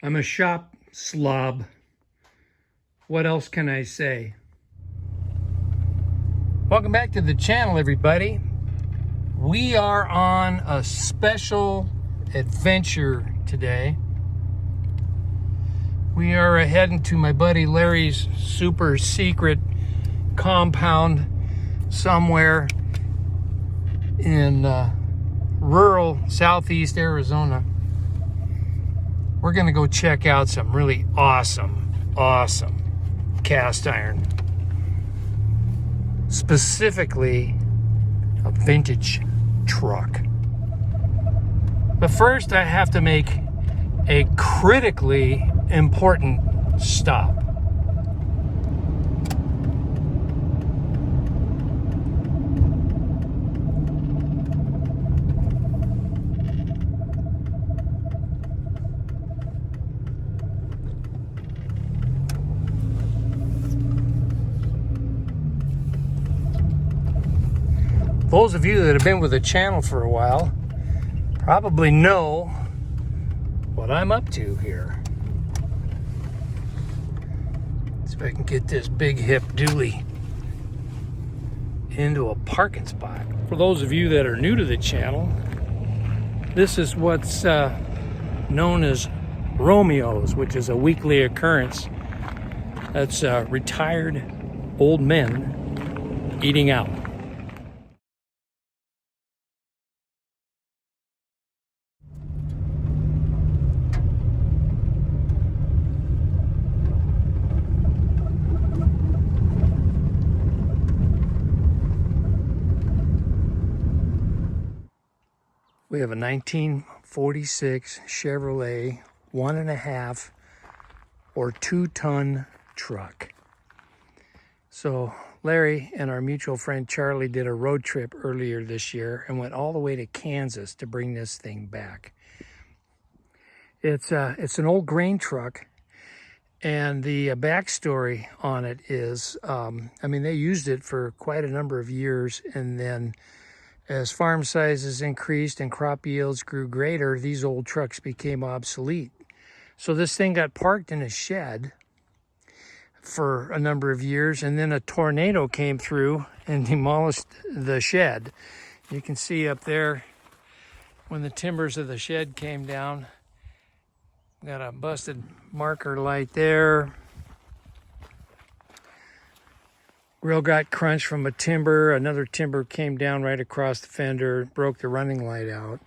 I'm a shop slob. What else can I say? Welcome back to the channel, everybody. We are on a special adventure today. We are heading to my buddy Larry's super secret compound somewhere in rural southeast Arizona. We're gonna go check out some really awesome cast iron. Specifically, a vintage truck. But first, I have to make a critically important stop. Those of you that have been with the channel for a while probably know what I'm up to here. See if I can get this big hip dually into a parking spot. For those of you that are new to the channel, this is what's known as Romeos, which is a weekly occurrence. That's retired old men eating out. We have a 1946 Chevrolet 1.5 or 2-ton truck. So Larry and our mutual friend Charlie did a road trip earlier this year and went all the way to Kansas to bring this thing back. It's an old grain truck, and the backstory on it is, I mean, they used it for quite a number of years, and then as farm sizes increased and crop yields grew greater, these old trucks became obsolete. So this thing got parked in a shed for a number of years, and then a tornado came through and demolished the shed. You can see up there when the timbers of the shed came down. Got a busted marker light there. Grill got crunched from a timber. Another timber came down right across the fender, broke the running light out.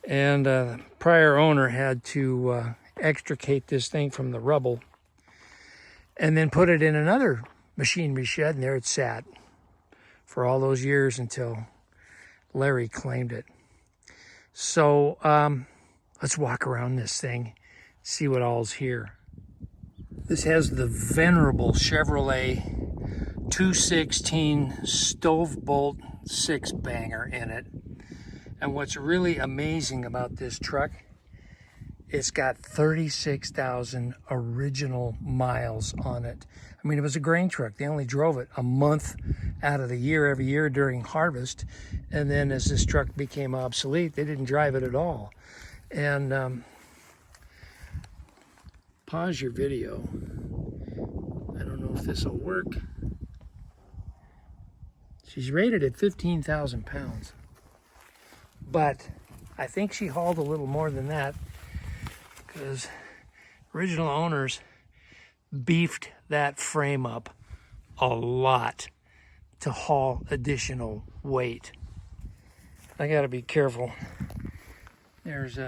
And the prior owner had to extricate this thing from the rubble and then put it in another machinery shed, and there it sat for all those years until Larry claimed it. So let's walk around this thing, see what all's here. This has the venerable Chevrolet 216 stove bolt 6-banger in it. And what's really amazing about this truck, it's got 36,000 original miles on it. I mean, it was a grain truck. They only drove it a month out of the year every year during harvest. And then as this truck became obsolete, they didn't drive it at all. And pause your video. I don't know if this will work. She's rated at 15,000 pounds, but I think she hauled a little more than that because original owners beefed that frame up a lot to haul additional weight. I gotta be careful. There's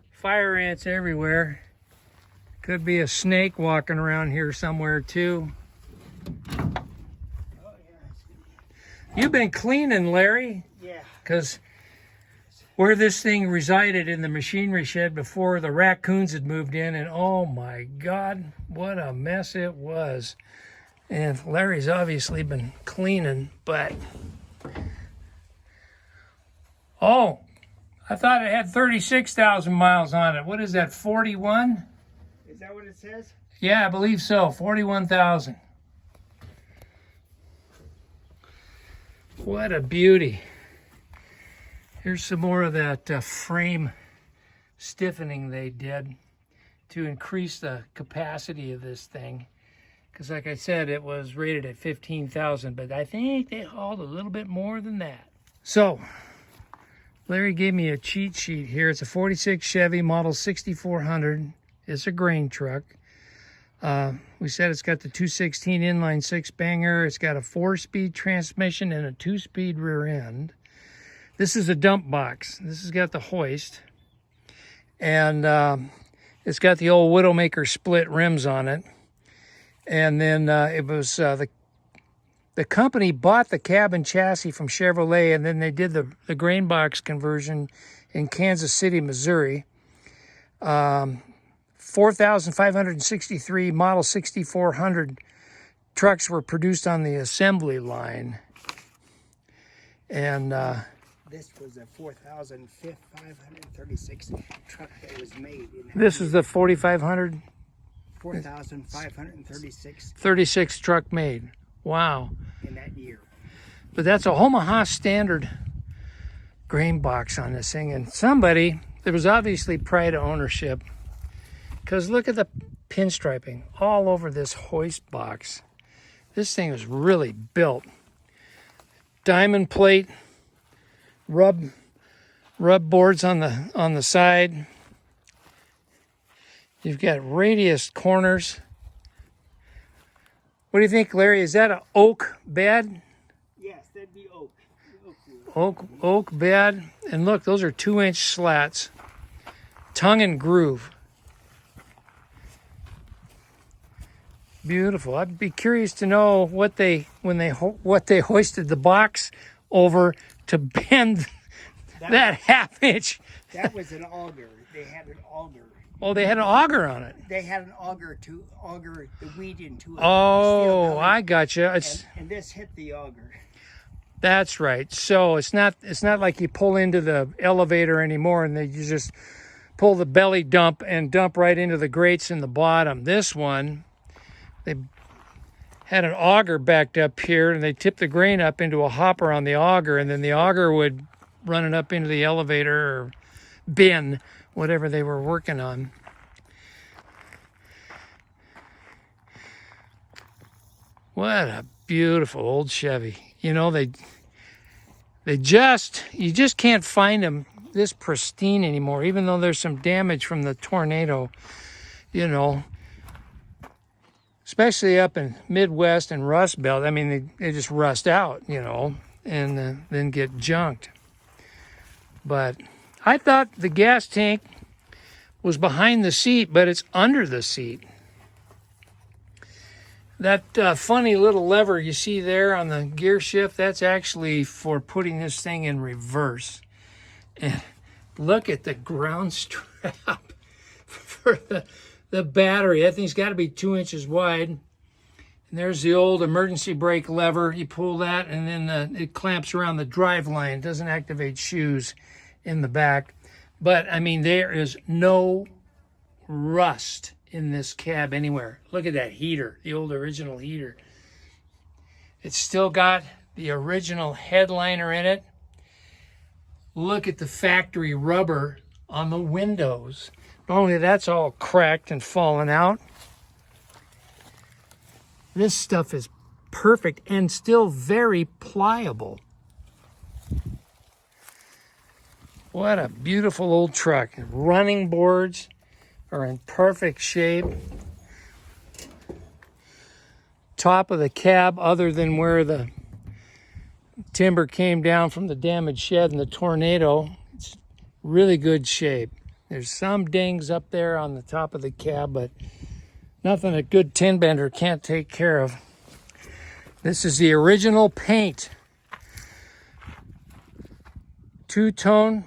fire ants everywhere. Could be a snake walking around here somewhere too. You've been cleaning, Larry? Yeah. Because where this thing resided in the machinery shed before, the raccoons had moved in, and oh my God, what a mess it was. And Larry's obviously been cleaning, but... Oh, I thought it had 36,000 miles on it. What is that, 41? Is that what it says? Yeah, I believe so, 41,000. What a beauty. Here's some more of that frame stiffening they did. to increase the capacity of this thing. Because like I said, it was rated at 15,000, but I think they hauled a little bit more than that. So, Larry gave me a cheat sheet here. It's a 46 Chevy model 6400. It's a grain truck. We said it's got the 216 inline six banger. It's got a 4-speed transmission and a 2-speed rear end. This is a dump box. This has got the hoist. And it's got the old Widowmaker split rims on it. And then it was the company bought the cab and chassis from Chevrolet, and then they did the grain box conversion in Kansas City, Missouri. 4,563 Model 6400 trucks were produced on the assembly line. And this was a 4,536 truck that was made. This is the 4,500? 4,536. 36 truck made. Wow. In that year. But that's a Omaha standard grain box on this thing. And there was obviously pride of ownership. Because look at the pinstriping all over this hoist box. This thing was really built. Diamond plate, rub boards on the side. You've got radius corners. What do you think, Larry? Is that an oak bed? Yes, that'd be oak. Oak bed. And look, those are 2-inch slats. Tongue and groove. Beautiful. I'd be curious to know what they hoisted the box over to bend that half-inch. That was an auger. They had an auger. Oh, they had an auger on it. They had an auger to auger the wheat into it. Oh, I gotcha. And this hit the auger. That's right. So it's not like you pull into the elevator anymore and you just pull the belly dump and dump right into the grates in the bottom. This one, they had an auger backed up here, and they tipped the grain up into a hopper on the auger, and then the auger would run it up into the elevator or bin, whatever they were working on. What a beautiful old Chevy. You know, you just can't find them this pristine anymore, even though there's some damage from the tornado, you know, especially up in Midwest and Rust Belt. I mean, they just rust out, you know, and then get junked. But I thought the gas tank was behind the seat, but it's under the seat. That funny little lever you see there on the gear shift, that's actually for putting this thing in reverse. And look at the ground strap for the battery. That thing's got to be 2 inches wide. And there's the old emergency brake lever. You pull that, and then it clamps around the drive line. It doesn't activate shoes in the back. But, I mean, there is no rust in this cab anywhere. Look at that heater, the old original heater. It's still got the original headliner in it. Look at the factory rubber on the windows. Normally that's all cracked and fallen out. This stuff is perfect and still very pliable. What a beautiful old truck. Running boards are in perfect shape. Top of the cab, other than where the timber came down from the damaged shed in the tornado, it's really good shape. There's some dings up there on the top of the cab, but nothing a good tin bender can't take care of. This is the original paint. Two-tone.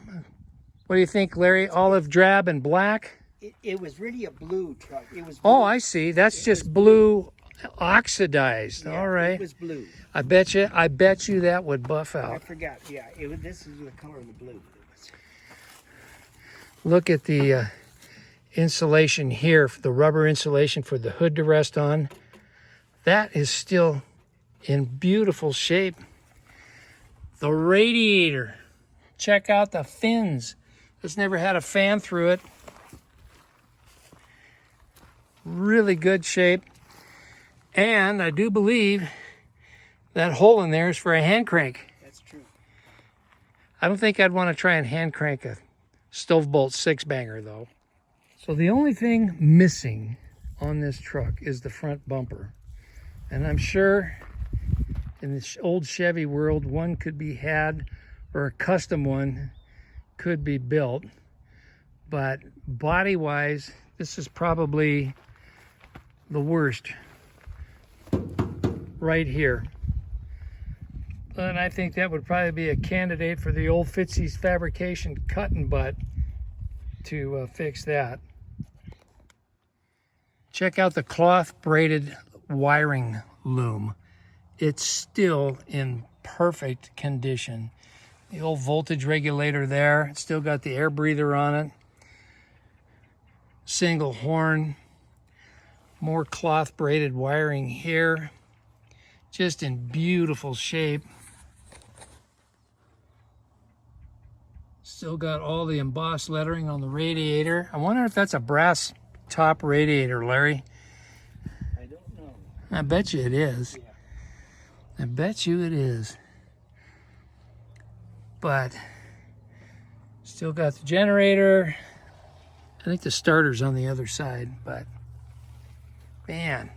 What do you think, Larry? Olive drab and black? It was really a blue truck. It was blue. Oh, I see. That's just blue oxidized. Yeah, all right. It was blue. I bet you that would buff out. I forgot. Yeah, this is the color of the blue. Look at the insulation here, the rubber insulation for the hood to rest on. That is still in beautiful shape. The radiator. Check out the fins. It's never had a fan through it. really good shape. And I do believe that hole in there is for a hand crank. That's true. I don't think I'd want to try and hand crank a stove bolt 6-banger though. So the only thing missing on this truck is the front bumper. And I'm sure in this old Chevy world, one could be had, or a custom one could be built. But body-wise, this is probably the worst right here. And I think that would probably be a candidate for the old Fitzy's Fabrication cut and butt to fix that. Check out the cloth braided wiring loom. It's still in perfect condition. The old voltage regulator there, it's still got the air breather on it. Single horn, more cloth braided wiring here. Just in beautiful shape. Still got all the embossed lettering on the radiator. I wonder if that's a brass top radiator, Larry. I don't know. I bet you it is. Yeah. I bet you it is. But still got the generator. I think the starter's on the other side, but man,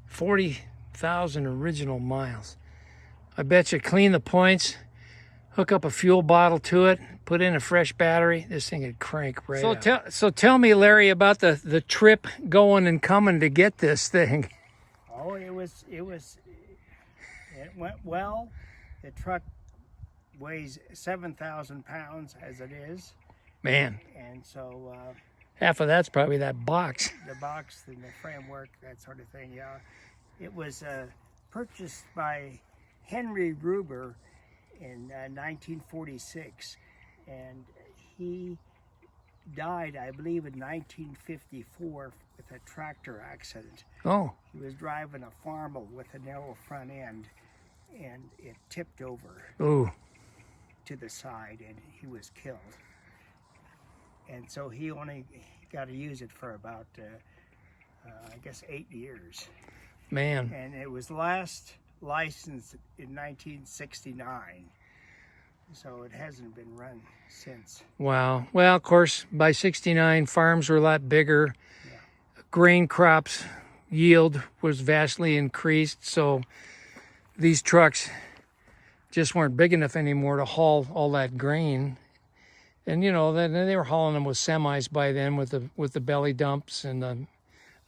40,000 original miles. I bet you clean the points, hook up a fuel bottle to it, put in a fresh battery, this thing would crank right out. So tell me, Larry, about the trip going and coming to get this thing. Oh, it went well. The truck weighs 7,000 pounds as it is. Man, And so half of that's probably that box. the box and the framework, that sort of thing, yeah. It was purchased by Henry Ruber in 1946, and he died, I believe, in 1954 with a tractor accident. Oh, He was driving a Farmel with a narrow front end, and it tipped over ooh, to the side, and he was killed. And so he only got to use it for about, I guess, 8 years. man. And it was last licensed in 1969. So it hasn't been run since. Wow. Well, of course, by 69, farms were a lot bigger. Yeah. Grain crops yield was vastly increased. So these trucks just weren't big enough anymore to haul all that grain. And you know, they were hauling them with semis by then, with the belly dumps and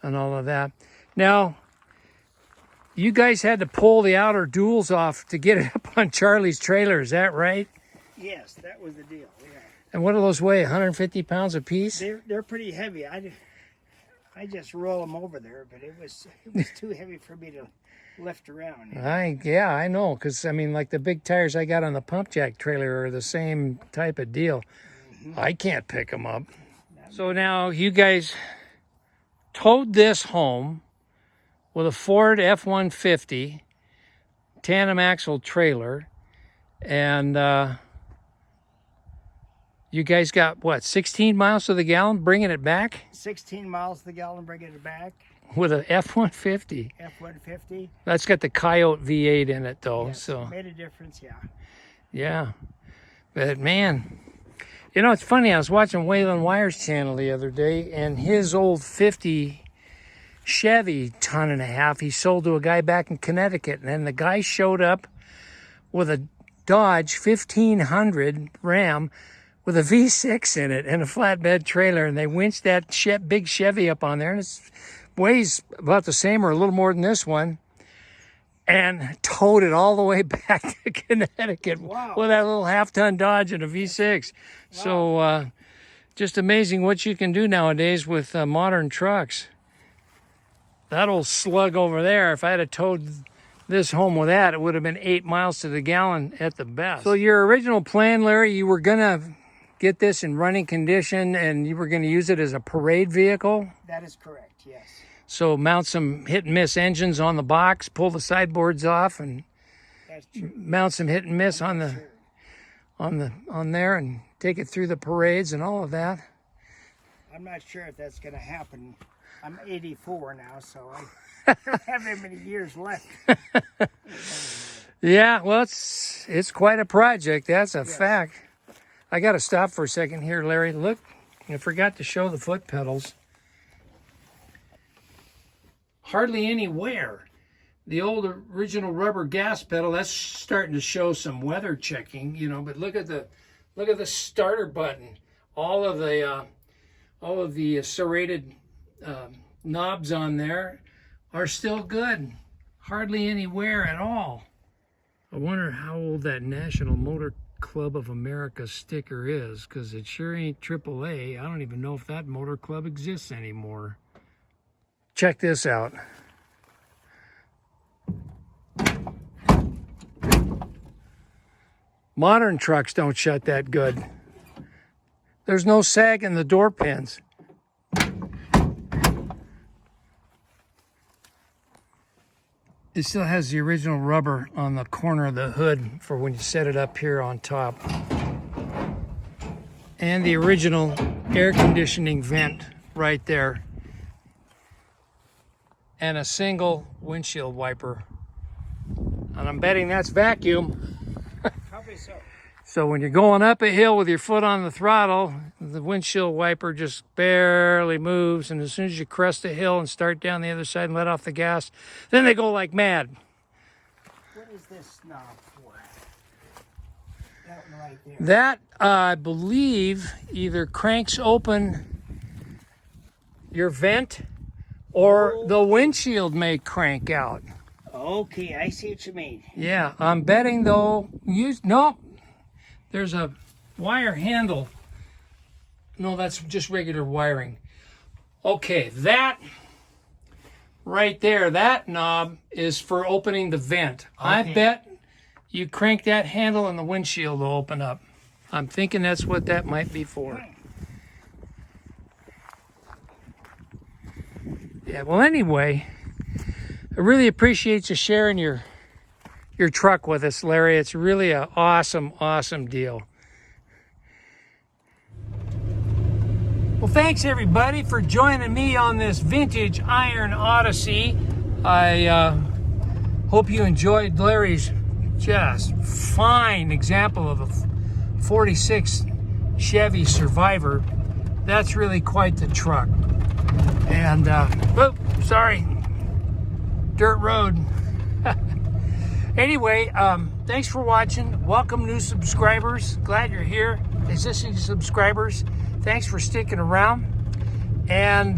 all of that. Now, you guys had to pull the outer duals off to get it up on Charlie's trailer. Is that right? Yes, that was the deal. Yeah. And what do those weigh? 150 pounds a piece? They're pretty heavy. I just roll them over there, but it was too heavy for me to lift around. Yeah, I know, because I mean, like the big tires I got on the pump jack trailer are the same type of deal. I can't pick them up. So now you guys towed this home with a Ford F-150 tandem axle trailer, and you guys got what, 16 miles to the gallon bringing it back 16 miles to the gallon, bringing it back. with a F-150. F-150. That's got the Coyote V8 in it though. Yes, So it made a difference, yeah. yeah, but man, you know, it's funny, I was watching Waylon Wyer's channel the other day, and his old 50 Chevy 1.5 tons he sold to a guy back in Connecticut, and then the guy showed up with a Dodge 1500 Ram with a V6 in it and a flatbed trailer, and they winched that big Chevy up on there, and it weighs about the same or a little more than this one, and towed it all the way back to Connecticut. Wow. With that little half-ton Dodge and a V6. Wow. So just amazing what you can do nowadays with modern trucks. That old slug over there, if I had towed this home with that, it would have been 8 miles to the gallon at the best. So your original plan, Larry, you were going to get this in running condition and you were going to use it as a parade vehicle? That is correct, yes. So mount some hit and miss engines on the box, pull the sideboards off, and That's true. mount some hit and miss on the Sure. on there, and take it through the parades and all of that. I'm not sure if that's going to happen. I'm 84 now, so I don't have very many years left. Yeah, well, it's quite a project. That's a fact. I got to stop for a second here, Larry. Look, I forgot to show the foot pedals. Hardly any wear. The old original rubber gas pedal, that's starting to show some weather checking, you know. But look at the starter button. All of the serrated knobs on there are still good. Hardly any wear at all. I wonder how old that National Motor Club of America sticker is, because it sure ain't AAA. I don't even know if that motor club exists anymore. Check this out. Modern trucks don't shut that good. There's no sag in the door pins. It still has the original rubber on the corner of the hood for when you set it up here on top. And the original air conditioning vent right there. And a single windshield wiper. And I'm betting that's vacuum. Probably so. So when you're going up a hill with your foot on the throttle, the windshield wiper just barely moves. And as soon as you crest the hill and start down the other side and let off the gas, then they go like mad. What is this knob for? That one right there. That, I believe, either cranks open your vent or the windshield may crank out. Okay, I see what you mean. Yeah, I'm betting though, there's a wire handle. No, that's just regular wiring. Okay, that right there, that knob is for opening the vent. Okay. I bet you crank that handle and the windshield will open up. I'm thinking that's what that might be for. Yeah, well anyway, I really appreciate you sharing your truck with us, Larry. It's really an awesome, awesome deal. Well, thanks everybody for joining me on this vintage Iron Odyssey. I hope you enjoyed Larry's just fine example of a 46 Chevy Survivor. That's really quite the truck. And, sorry, dirt road. Anyway, thanks for watching. Welcome new subscribers. Glad you're here. Existing subscribers, thanks for sticking around. And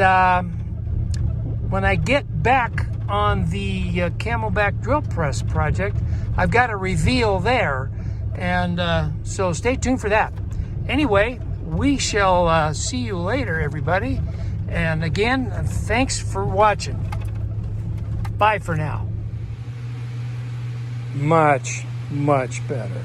when I get back on the Camelback drill press project, I've got a reveal there. And so stay tuned for that. Anyway, we shall see you later, everybody. And again, thanks for watching. Bye for now. Much, much better.